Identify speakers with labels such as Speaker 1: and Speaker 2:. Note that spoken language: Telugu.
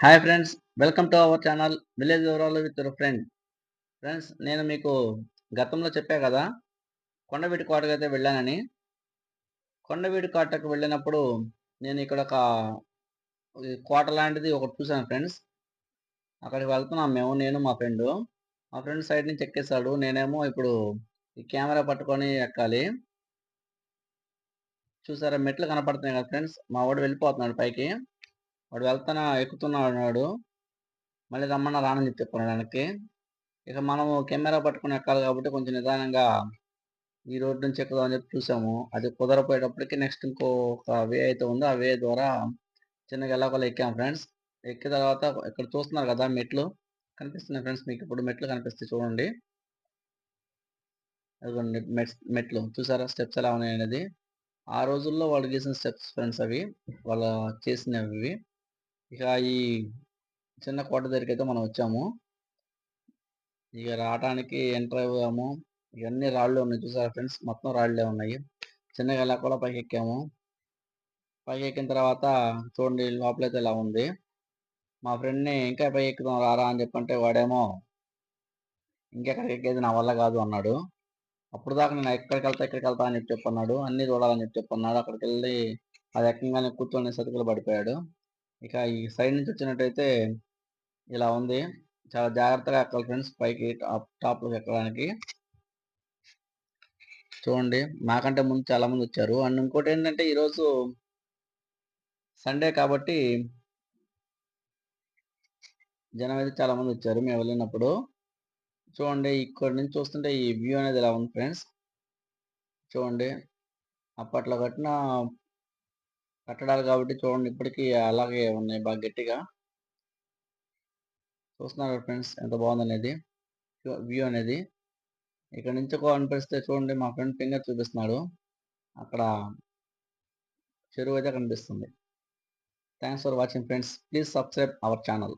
Speaker 1: Hi friends, welcome to our channel village వివరాలు విత్ యువర్ ఫ్రెండ్. ఫ్రెండ్స్, నేను మీకు గతంలో చెప్పా కదా, కొండవీటి కోటకైతే వెళ్ళానని. కొండవీటి కోటకు వెళ్ళినప్పుడు నేను ఇక్కడ ఒక కోట లాంటిది ఒకటి చూశాను ఫ్రెండ్స్. అక్కడికి వెళ్తున్నాం మేము, నేను మా ఫ్రెండ్. మా ఫ్రెండ్ సైడ్ నుంచి ఎక్కేశాడు, నేనేమో ఇప్పుడు ఈ కెమెరా పట్టుకొని ఎక్కాలి. చూసారా, మెట్లు కనపడుతున్నాయి కదా ఫ్రెండ్స్. మా వాడు వెళ్ళిపోతున్నాడు పైకి. వాడు ఎక్కుతున్నాడు. మళ్ళీ రమ్మన్నా రానని చెప్పాను వెనక్కి. ఇక మనము కెమెరా పట్టుకొని ఎక్కాలి కాబట్టి కొంచెం నిదానంగా ఈ రోడ్ నుంచి ఎక్కుదాం అని చెప్పి చూసాము. అది కుదరపోయేటప్పటికి నెక్స్ట్ ఇంకొక వే అయితే ఉందో ఆ వే ద్వారా చిన్నగా ఎలాగోలా ఎక్కాము ఫ్రెండ్స్. ఎక్కిన తర్వాత ఇక్కడ చూస్తున్నారు కదా మెట్లు కనిపిస్తున్నాయి ఫ్రెండ్స్. మీకు ఇప్పుడు మెట్లు కనిపిస్తాయి చూడండి. అదిగోండి మెట్లు చూసారా, స్టెప్స్ ఎలా ఉన్నాయి అనేది. ఆ రోజుల్లో వాళ్ళు గీసిన స్టెప్స్ ఫ్రెండ్స్ అవి, వాళ్ళ చేసినవి. ఇక ఈ చిన్న కోట దగ్గరికి అయితే మనం వచ్చాము. ఇక రావడానికి ఎంటర్ అయ్యాము. ఇవన్నీ రాళ్ళే ఉన్నాయి చూసారా ఫ్రెండ్స్, మొత్తం రాళ్ళే ఉన్నాయి. చిన్నగా ఎలా కూడా పైకి ఎక్కాము. పైకి ఎక్కిన తర్వాత చూడండి లోపలైతే ఇలా ఉంది. మా ఫ్రెండ్ని ఇంకా పైకి ఎక్కుదాం రారా అని చెప్పంటే వాడేమో ఇంకెక్కడికి ఎక్కేది నా వల్ల కాదు అన్నాడు. అప్పుడు దాకా నేను ఎక్కడికి వెళ్తా అని చెప్పన్నాడు, అన్ని చూడాలని చెప్పన్నాడు. అక్కడికి వెళ్ళి అది ఎక్కగానే కూర్చొని సతికిలు పడిపోయాడు. ఇక ఈ సైడ్ నుంచి వచ్చినట్టయితే ఇలా ఉంది. చాలా జాగ్రత్తగా ఎక్కాలి ఫ్రెండ్స్ పైకి, టాప్లోకి ఎక్కడానికి. చూడండి, మాకంటే ముందు చాలా మంది వచ్చారు. అండ్ ఇంకోటి ఏంటంటే ఈరోజు సండే కాబట్టి జనం అయితే చాలా మంది వచ్చారు మేము వెళ్ళినప్పుడు. చూడండి, ఇక్కడ నుంచి చూస్తుంటే ఈ వ్యూ అనేది ఇలా ఉంది ఫ్రెండ్స్. చూడండి, అప్పట్లో కట్టిన కట్టడాలు కాబట్టి చూడండి ఇప్పటికీ అలాగే ఉన్నాయి బాగా గట్టిగా. చూస్తున్నారు ఫ్రెండ్స్ ఎంత బాగుందనేది వ్యూ అనేది. ఇక్కడ నుంచి కనిపిస్తే చూడండి, మా ఫ్రెండ్ ఫింగర్ చూపిస్తున్నాడు. అక్కడ చెరువు అయితే కనిపిస్తుంది. Thanks for watching friends. Please subscribe our channel.